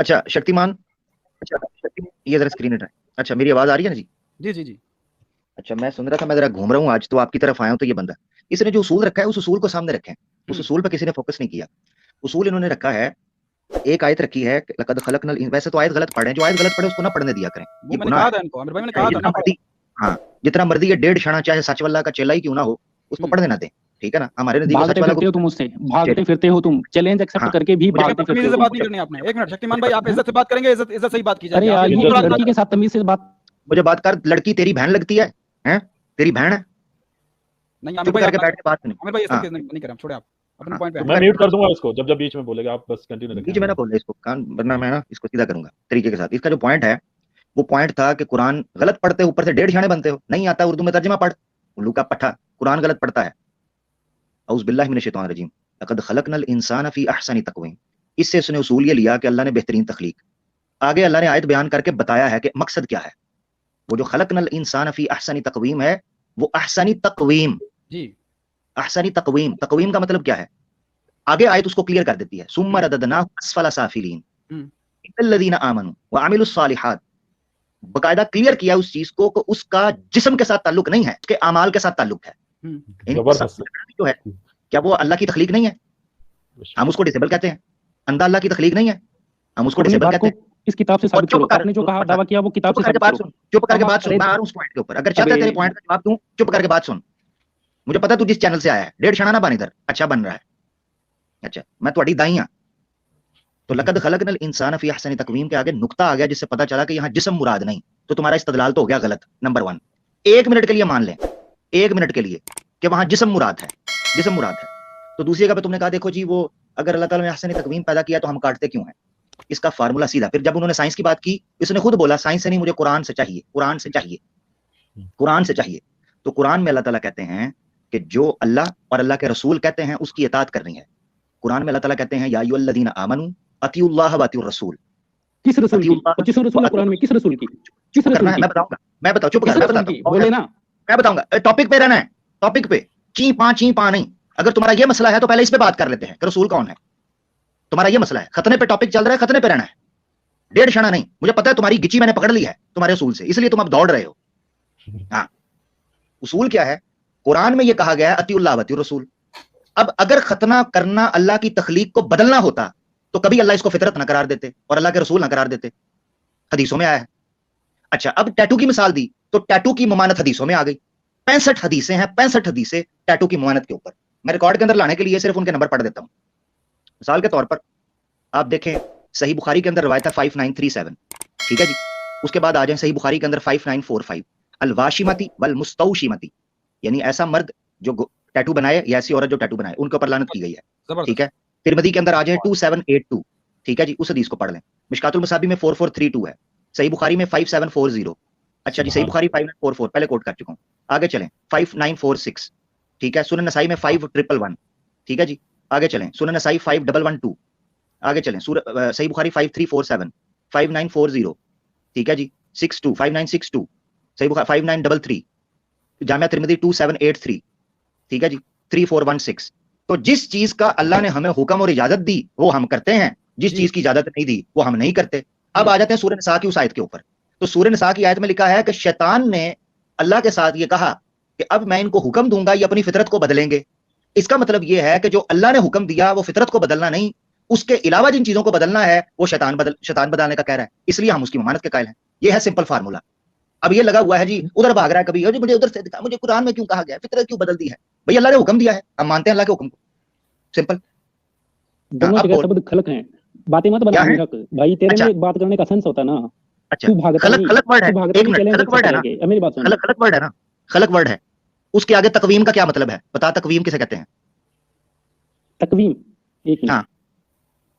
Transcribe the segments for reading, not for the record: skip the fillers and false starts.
अच्छा शक्तिमान, अच्छा ये जरा स्क्रीन हटाएं। अच्छा मेरी आवाज आ रही है ना जी? जी जी जी। अच्छा मैं सुन रहा था, मैं जरा घूम रहा हूँ आज तो आपकी तरफ आया हूँ, तो ये बंदा इसने जो उसूल रखा है उस उसूल को सामने रखें। उस उसूल पर किसी ने फोकस नहीं किया। उसूल इन्होंने रखा है, एक आयत रखी है लक़द खलक़नल, वैसे तो आयत गलत पढ़े, जो आयत गलत पढ़े उसको ना पढ़ने दिया करें, वो ये मैंने गुनाह कहा है। था इनको, आमिर भाई मैंने कहा था जितना ना। मर्जी, हाँ जितना मर्जी ये 1.5 क्षण चाहे सच वाला का चेला ही क्यों ना हो, उसको पढ़ने ना दें, ठीक है ना। हमारे नजदीक सच भागते वाला फिरते हो को तुम उससे, भागते फिरते हो तुम, चैलेंज एक्सेप्ट हाँ करके भी मुझे भागते फिरते तमीज हो से तुम। बात नहीं करनी आपने। एक मिनट शक्तिमान भाई, आप इज्जत से बात करेंगे, इज्जत इज्जत से ही बात की अरे जाएगी। यार, ये लड़की के साथ तमीज से बात। मुझे बात कर, लड़की तेरी बहन लगती है? हैं तेरी बहन है? नहीं आमिर चुप भाई, करके आप बैठ के बात सुन। आमिर भाई इस हाँ तरीके नहीं करें, छोड़े आप अपने हाँ पॉइंट पे चुप आए। मैं करके म्यूट बात कर दूंगा इसको जब जब बीच में बोलेगा, आप बस कंटिन्यू रखें। बीच में ना बोले इसको कान, वरना मैं ना इसको सीधा करूंगा तरीके के साथ। इसका जो पॉइंट है वो पॉइंट था कि कुरान गलत पढ़ते हो, ऊपर से 1.5 शाने बनते हो, नहीं आता उर्दू में तर्जमा पढ़, उल्लू का पट्ठा, कुरान गलत पढ़ता है। औज़ बिल्लाहि मिनश शैतानिर रजीम, लक़द खलक़नल इंसाना फ़ी अहसनि तक़वीम। इससे उसने उसूल ये लिया कि अल्लाह ने बेहतरीन तख्लीक। आगे अल्लाह ने आयत बयान करके बताया है कि मकसद क्या है। वो जो खलक़नल इंसाना फ़ी अहसनि तक़वीम है, वो अहसनी तक़वीम जी। अहसनी तक़वीम, तक़वीम का मतलब क्या है? आगे आयत उसको क्लियर कर देती है। सुम्मा रददनाहु अस्फला साफिलीन इल्लल्लज़ीना आमनू व अमिलुस सालिहात। बकायदा क्लियर किया उस चीज को कि उसका जिस्म के साथ ताल्लुक नहीं है, उसके अमाल के साथ ताल्लुक है। जबरदस्त जो है क्या वो अल्लाह की तख्लीक नहीं है? हम उसको डिसेबल कहते हैं। अंधा अल्लाह की तख्लीक नहीं है, हम उसको डिसेबल कहते हैं। इस किताब से साबित करो, आपने जो कहा दावा किया वो किताब से साबित करो। चुप करके बात सुन, मैं आ रहा हूं उस पॉइंट के ऊपर। अगर चाहते तेरे पॉइंट का जवाब दूं, चुप करके बात सुन। मुझे पता तू जिस चैनल से आया है, 1.5 शाना ना बन इधर, अच्छा बन रहा है। अच्छा मैं तुम्हारी दाई हां। तो लक़द खलक़नल इंसाना फ़ी अहसनि तक़वीम के आगे नुक्ता आ गया, जिससे पता चला कि यहाँ जिस्म मुराद नहीं, तो तुम्हारा इस्तदलाल तो हो गया गलत। नंबर 1, 1 मिनट के लिए मान लें, 1 मिनट के लिए कि वहां जिस्म मुराद है, जिस्म मुराद है। तो दूसरी जगह पे तुमने कहा देखो जी वो अगर अल्लाह ताला ने अहसनि तक़वीम पैदा किया तो हम काटते क्यों हैं? इसका फार्मूला सीधा। फिर जब उन्होंने साइंस की बात की, इसने खुद बोला साइंस से नहीं, मुझे कुरान से चाहिए, कुरान से चाहिए, कुरान से चाहिए। तो कुरान में अल्लाह ताला कहते हैं कि जो अल्लाह और अल्लाह के रसूल कहते हैं उसकी इताअत करनी है। कुरान में अल्लाह ताला कहते हैं या अय्युहल्लज़ीना आमनू अतिउल्लाह व अतिउर रसूल। किस रसूल की? 25 रसूल है कुरान में, किस रसूल की? किस रसूल की? मैं बताऊंगा, मैं बताऊं, चुप कर, मैं बताता हूं, बोले ना, मैं बताऊंगा। टॉपिक पे रहना है, टॉपिक पे ची पा नहीं। अगर तुम्हारा ये मसला है तो पहले इस पे बात कर लेते हैं कि रसूल कौन है। तुम्हारा ये मसला है, खतने पे टॉपिक चल रहा है, खतने पे रहना है, 1.5 शाना नहीं। मुझे पता है तुम्हारी गिची मैंने पकड़ ली है तुम्हारे उसूल से, इसलिए तुम अब दौड़ रहे हो। हाँ उसूल क्या है? कुरान में ये कहा गया है अतिउल्लाह व अतिउर रसूल। अब अगर खतना करना अल्लाह की तख्लीक को बदलना होता तो कभी अल्लाह इसको फितरत ना करार देते और अल्लाह के रसूल ना करार देते, हदीसों में आया है। अच्छा अब टैटू की मिसाल दी तो टैटू की ममानत हदीसों में आ गई। 65 हदीसें हैं, 65 हदीसें टैटू की ममानत के ऊपर। मैं रिकॉर्ड के अंदर लाने के लिए सिर्फ उनके नंबर पढ़ देता हूं। मिसाल के तौर पर आप देखें सही बुखारी के अंदर रवायत है 5937, ठीक है जी। उसके बाद आ जाए सही बुखारी के अंदर 5945, अल वाशिमती वल मुस्तौशिमती, यानी ऐसा मर्द जो टैटू बनाए या ऐसी औरत जो टैटू बनाए, उनके ऊपर लानत की गई है, ठीक है। तिरमिज़ी के अंदर आ जाए 2782, ठीक है जी, उस हदीस को पढ़ लें। मिशकातुल मसाबी में 4432 है, सही बुखारी में 5740। अच्छा जी, सही बुखारी 5944 पहले कोट कर चुका हूं। आगे चलें 5946, ठीक है। सुनन नसाई में 5111, ठीक है जी। आगे चलें सुनन नसाई 5112, आगे चलें सही बुखारी 5347, 5940, ठीक है जी। 5962, सही बुखारी 5933, जामिया तिरमिज़ी 2783, ठीक है जी। 3416। तो जिस चीज का अल्लाह ने हमें हुक्म और इजाजत दी वो हम करते हैं, जिस चीज की इजाजत नहीं दी वो हम नहीं करते। अब आ जाते हैं सूरह निसा की उस आयत के ऊपर। तो सूरह निसा की आयत में लिखा है कि शैतान ने अल्लाह के साथ ये कहा कि अब मैं इनको हुक्म दूंगा, ये अपनी फितरत को बदलेंगे। इसका मतलब ये है कि जो अल्लाह ने हुक्म दिया वो फितरत को बदलना नहीं, उसके अलावा जिन चीजों को बदलना है वो शैतान बदलने का कह रहा है, इसलिए हम उसकी ममानत के कायल हैं। ये है सिंपल फार्मूला। अब ये लगा हुआ है जी, उधर भाग रहा है कभी, मुझे उधर से दिखा, मुझे कुरान में क्यों कहा गया, फितरत क्यों बदल दी है? भाई अल्लाह ने हुक्म दिया है, हम मानते हैं अल्लाह के हुक्म को, सिंपल। दोनों जगह शब्द खलक हैं, बातें मत बना भाई, तेरे में बात करने का सेंस होता है ना। अच्छा खलक वर्ड है, एक मिनट, खलक वर्ड है ना, मेरी बात सुन, खलक वर्ड है ना, खलक वर्ड है। उसके आगे तकवीम का क्या मतलब है बता, तकवीम किसे कहते हैं? तकवीम एक हां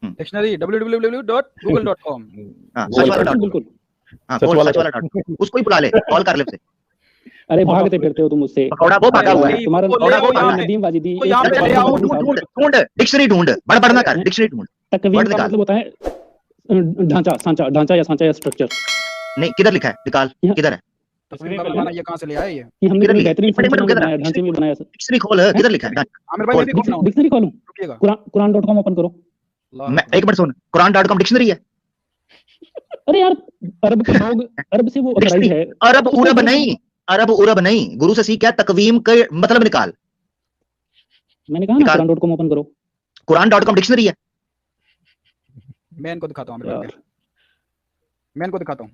डिक्शनरी www.google.com। हां सच वाला, बिल्कुल हां सच वाला डॉट, उसको ही बुला ले, कॉल कर ले उसे। अरे भागते फिरते हो तुम उससे, पकौड़ा वो भागा हुआ है, तुम्हारा पकौड़ा वो भागा है। नदीम वाजिदी ढूंढ डिक्शनरी ढूंढ, बड़बड़ ना कर, डिक्शनरी ढूंढ। तकवीम का मतलब होता है ढांचा, सांचा, ढांचा या सांचा या स्ट्रक्चर। नहीं किधर लिखा है, निकाल किधर है तस्वीर का बनाना, ये कहां से ले आए ये हमने कितनी बेहतरीन फंक्शन बनाया, ढांचे में बनाया। डिक्शनरी खोल, किधर लिखा है? आमिर भाई डिक्शनरी खोलूं? कुरान.com ओपन करो। मैं एक मिनट सुन, कुरान.com डिक्शनरी है, अरे यार, अरब के लोग, अरब से वो अथराइज है। अरब उरब नहीं, अरब उरब नहीं, गुरु से सीख क्या, तकवीम के मतलब निकाल। मैंने कहा ना कुरान.com ओपन करो। कुरान.com डिक्शनरी है। मैं इनको दिखाता हूँ, मैं इनको दिखाता हूँ।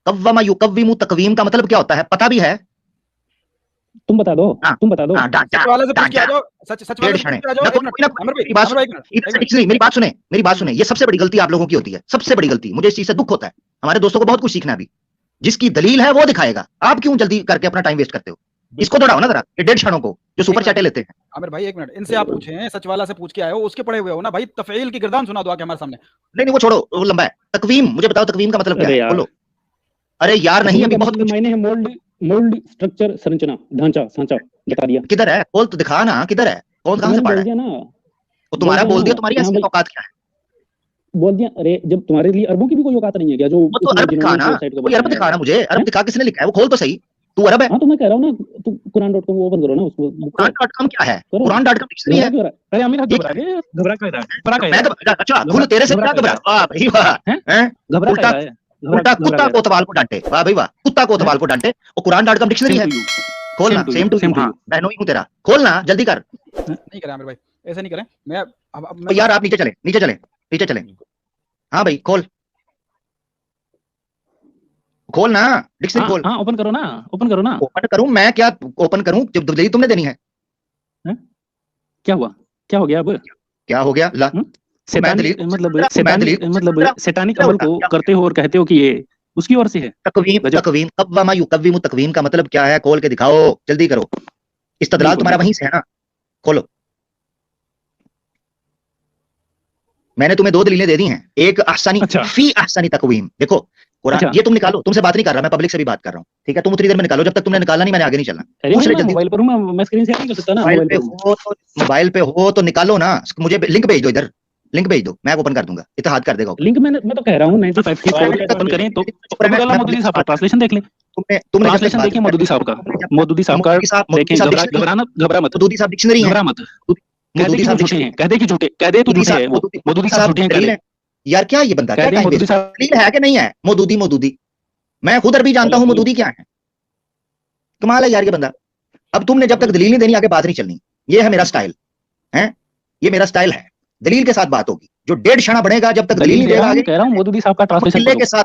कव्वमा युकव्विमु, तकवीम का मतलब क्या होता है पता भी है? तुम बता दो, तुम बता दो। सच वाले से पूछ के आ जाओ, सच वाले से पूछ के आ जाओ। एक मिनट आमिर भाई, मेरी बात सुने, ये सबसे बड़ी गलती आप लोगों की होती है, सबसे बड़ी गलती। मुझे इस चीज से दुख होता है, हमारे दोस्तों को बहुत कुछ सीखना है अभी। जिसकी दलील है वो दिखाएगा, आप क्यों जल्दी करके अपना टाइम वेस्ट करते हो? इसको दौड़ाओ ना जरा, ये डेढ़ क्षणों को जो सुपर चैटे लेते हैं। आमिर भाई एक मिनट, इनसे आप पूछे, सच वाला से पूछ के आए हो, उसके पढ़े हुए हो ना भाई, तफईल की गिरदान सुना दो आके हमारे सामने। नहीं वो छोड़ो, वो लंबा है। तकवीम मुझे बताओ, तकवीम का मतलब क्या है? बोलो। अरे यार नहीं, अभी बहुत कुछ मायने है। मोल्ड, स्ट्रक्चर, संरचना, ढांचा, सांचा बता दिया। किधर है? बोल तो दिखा ना, किधर है? कौन कहां से पढ़ रहा है? वो तुम्हारा बोल दिया, तुम्हारी असली औकात क्या है? बोल दिया। अरे जब तुम्हारे लिए अरबों की भी कोई औकात नहीं है क्या? जो तो अरब दिखाना, कोई अरब दिखाना मुझे, अरब दिखा, किसने लिखा है वो? खोल तो सही, तू अरब है? हाँ तो मैं कह रहा हूँ ना, तू कुरान.com ओपन करो ना, उसको। कुरान.com क्या है? कुरान.com डिक्शनरी है। अरे अमीर घबरा क्यों रहा है? अच्छा खुद तेरे से क्या घबरा? वाह भाई वाह, हैं? उल्टा कुत्ता कोतवाल को डांटे। वाह भाई वाह, कुत्ता कोतवाल को डांटे। और कुरान.com डिक्शनरी है। खोलना, सेम टू यू। बहनों ही हूं तेरा, खोलना जल्दी कर। नहीं करें आमिर भाई, ऐसे नहीं करें। मैं अब यार आप नीचे चले। हाँ भाई खोल ना डिक्शनरी, खोल। हाँ ओपन करो ना। ओपन करूं मैं? क्या ओपन करूं जब दलील तुमने देनी है? क्या हुआ? क्या हो गया? अब क्या हो गया? ला शैतानिक अमल को करते हो और कहते हो कि ये उसकी ओर से है। तकवीम कव्वमा युकव्विमु, तकवीम का मतलब क्या है? खोल के दिखाओ, जल्दी करो। इस्तदलाल तुम्हारा वहीं से है ना? खोलो। मैंने तुम्हें दो दलीलें दे दी हैं, एक अहसानी फी अहसानी तकवीम। देखो कुरान, ये तुम निकालो, तुमसे बात नहीं कर रहा मैं, पब्लिक से भी बात कर रहा हूँ, ठीक है? तुम उतनी देर में निकालो, जब तक तुमने निकाला नहीं मैंने आगे नहीं चलना। पूछ ले जल्दी। मोबाइल पर हूं मैं, स्क्रीन शेयर नहीं कर सकता ना। मोबाइल पे हो तो निकालो ना, मुझे लिंक भेज दो, इधर लिंक भेज दो, मैं ओपन कर दूंगा, इत्तेहाद कर देगा लिंक। मैं तो कह रहा हूं 95 के ओपन करें तो मोदूदी साहब का ट्रांसलेशन देख लें। तुमने ट्रांसलेशन देखिए मोदूदी साहब का देखें। घबरा मत, मोदूदी साहब डिक्शनरी है। घबरा मत। मोदूदी साहब झूठे हैं, कह दे कि झूठे, कह दे तू झूठे है। मोदूदी साहब झूठे हैं, कह दे। यार क्या ये बंदा क्या टाइम वेस्ट दलील है कि नहीं है? मोदूदी मैं खुद अरबी जानता हूं, मोदूदी क्या है? कमाल है यार ये बंदा। अब तुमने जब तक दलील नहीं देनी आगे बात नहीं चलनी। ये है मेरा स्टाइल है, ये मेरा स्टाइल है। दलील के साथ बात होगी, जो डेढ़ क्षण बढ़ेगा जब तक दलील नहीं देगा आगे। कह रहा हूं मोदूदी साहब का ट्रांसलेशन किले के साथ,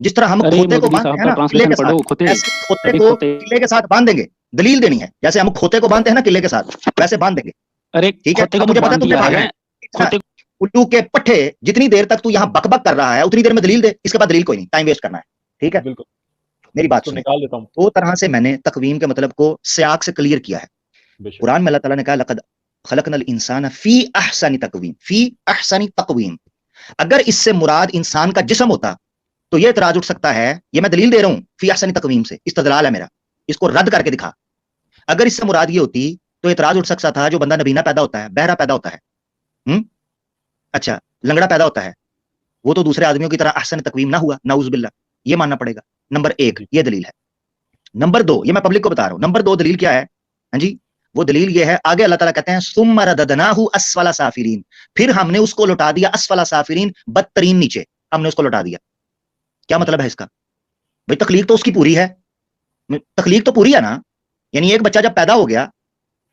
जिस तरह हम खोते को बांधते हैं ना, किले के साथ, खोते को किले के साथ बांध देंगे। दलील देनी है, जैसे हम खोते को बांधते हैं ना किले के साथ, वैसे बांध देंगे। अरे ठीक है, मुझे पता तुमने भागना है। उल्लू के पट्टे, जितनी देर तक तू यहाँ बकबक कर रहा है उतनी देर में दलील दे, इसके बाद दलील कोई नहीं, टाइम वेस्ट करना है। ठीक है, बिल्कुल। मेरी बात निकाल देता हूं। दो तरह से मैंने तकवीम के मतलब को सियाक से क्लियर किया है। कुरान में अल्लाह ताला ने कहा लक़द खलक़नल इंसान फी अहसनी तकवीम, फी अहसनी तकवीम। अगर इससे मुराद इंसान का जिस्म होता तो ये इतराज उठ सकता है, ये मैं दलील दे रहा हूं फी अहसनी तकवीम से, इस्तदलाल है मेरा, इसको रद्द करके दिखा। अगर इससे मुराद ये होती तो इतराज उठ सकता था, जो बंदा नबीना पैदा होता है, बहरा पैदा होता है, अच्छा लंगड़ा पैदा होता है, वो तो दूसरे आदमियों की तरह अहसन तकवीम ना हुआ, नाउज़ बिल्लाह, ये मानना पड़ेगा। नंबर एक ये दलील है। नंबर दो, ये मैं पब्लिक को बता रहा हूं, नंबर दो दलील क्या है? हाँ जी, वो दलील ये है, आगे अल्लाह ताला कहते हैं सुम्मा रददनाहु अस्फला साफिरीन, फिर हमने उसको लौटा दिया अस्फला साफिरीन, बदतरीन नीचे हमने उसको लौटा दिया। क्या मतलब है इसका? भाई तकलीफ तो उसकी पूरी है, तकलीफ तो पूरी है ना। यानी एक बच्चा जब पैदा हो गया,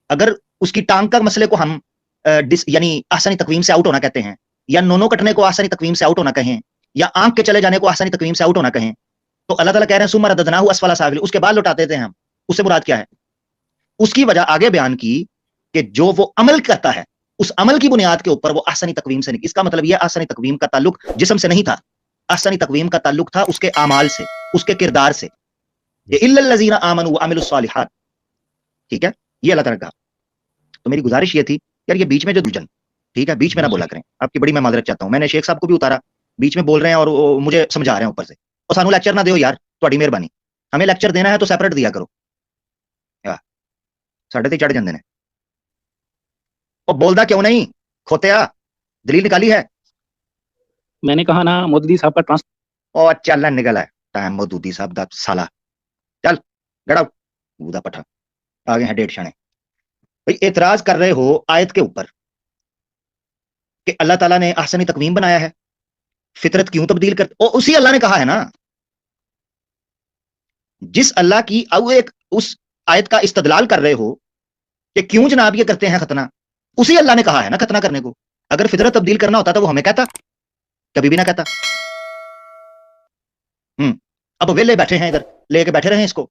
अगर उसकी टांग का मसले को हम यानी आसानी तकवीम से आउट होना कहते हैं, या नोनो कटने को आसानी तकवीम से आउट होना कहें, या आंख के चले जाने को आसानी तकवीम से आउट होना कहें, तो अल्लाह ताला कह रहे हैं सुम्मा रददनाहु अस्फला साफिलीन, उसके बाद लौटाते थे हम। उससे मुराद क्या है? उसकी वजह आगे बयान की कि जो वो अमल करता है उस अमल की बुनियाद के ऊपर वो आसानी तकवीम से नहीं। इसका मतलब यह आसानी तकवीम का ताल्लुक जिस्म से नहीं था, आसानी तकवीम का ताल्लुक था उसके आमाल से, उसके किरदार से। ये इल्लल लज़ीना आमनू व अमिलुस सालिहात, ठीक है, ये अल्लाह ताला का। तो मेरी गुजारिश ये थी यार, ये बीच में जो दुजन, ठीक है, बीच में ना बोला करें, आपकी बड़ी मैं माजरत चाहता हूं। मैंने शेख साहब को भी उतारा, बीच में बोल रहे हैं और मुझे समझा रहे हैं ऊपर से, और सानू लेक्चर ना दो यार, ਤੁਹਾਡੀ ਮਿਹਰਬਾਨੀ। हमें लेक्चर देना है तो सेपरेट दिया करो, साढ़े ते चढ़ जाते हैं। और बोलदा क्यों नहीं खोतिया? दलील निकाली है? मैंने कहा ना मोदूदी साहब का ट्रांस और चल निकल है टाइम मोदूदी साहब दा साला, चल गड़ा बूदा पठा आ गए हैं डेढ़ क्षण। भाई एतराज कर रहे हो आयत के ऊपर कि अल्लाह ताला ने आसनी तकवीम बनाया है, फितरत क्यों तब्दील करते, और उसी अल्लाह ने कहा है ना, जिस अल्लाह की अब एक उस आयत का इस्तदलाल कर रहे हो कि क्यों जनाब ये करते हैं खतना, उसी अल्लाह ने कहा है ना खतना करने को। अगर फितरत तब्दील करना होता तो वो हमें कहता, कभी भी ना कहता। अब वेले बैठे हैं इधर, लेके बैठे रहे इसको।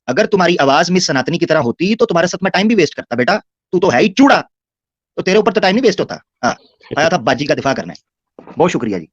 अगर तुम्हारी आवाज मिस सनातनी की तरह होती तो तुम्हारे साथ में टाइम भी वेस्ट करता। बेटा तू तो है ही चूड़ा, तो तेरे ऊपर तो टाइम नहीं वेस्ट होता। आया था बाजी का दिफा करना है। बहुत शुक्रिया जी।